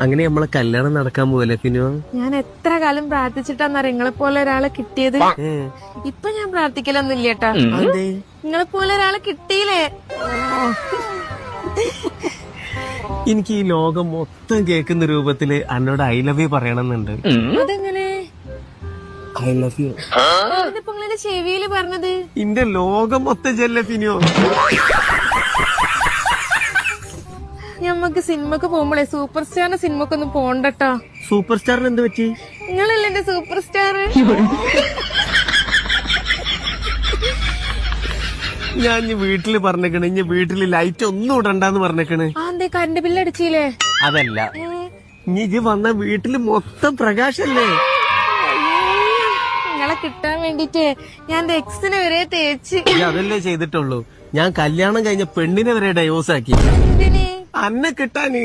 അങ്ങനെ നമ്മളെ കല്യാണം നടക്കാൻ പോവല്ലേ ഫിനു? ഞാൻ എത്ര കാലം പ്രാർത്ഥിച്ചിട്ടാന്നറിയ നിങ്ങളെ പോലെ ഒരാളെ കിട്ടിയത്. ഇപ്പൊ ഞാൻ പ്രാർത്ഥിക്കലൊന്നും ഇല്ലേട്ടാ. നിങ്ങളെ പോലെ ഒരാളെ കിട്ടിയില്ലേ? എനിക്ക് ഈ ലോകം മൊത്തം കേൾക്കുന്ന രൂപത്തില് എന്നോട് ഐ ലവ് യു പറയണമെന്നുണ്ട്. അതെങ്ങനെ? ഐ ലവ് യു ഇതിപ്പോ നിങ്ങളുടെ ചെവിയില് പറഞ്ഞത്? ഇന്റെ ലോകം മൊത്തം ചെല്ല ഫിനു. ഞമ്മക്ക് സിനിമക്ക് പോകുമ്പോളേ സൂപ്പർ സ്റ്റാറിന്റെ സിനിമക്കൊന്നും പോണ്ടട്ടോ. സൂപ്പർ സ്റ്റാറിന് എന്ത് പറ്റി? നിങ്ങളല്ലേ എന്റെ സൂപ്പർ സ്റ്റാർ. ഞാൻ ഇനി വീട്ടില് പറഞ്ഞേക്കണ്, ഇനി വീട്ടില് ലൈറ്റ് ഒന്നും ഇടണ്ടെന്ന് പറഞ്ഞേക്കണ്. എന്തേ കറണ്ട് ബില്ല് അടിച്ചില്ലേ? അതല്ല, ഇനി ഇത് വന്ന വീട്ടില് മൊത്തം പ്രകാശല്ലേ. നിങ്ങളെ കിട്ടാൻ വേണ്ടിട്ട് ഞാൻ എന്റെ എക്സിനെ വരെ തേച്ച്. അതല്ലേ ചെയ്തിട്ടുള്ളൂ. ഞാൻ കല്യാണം കഴിഞ്ഞ പെണ്ണിനെ വരെ ഡൈവോഴ്സ് ആക്കി എന്തിന്? അന്നെ കിട്ടാന്.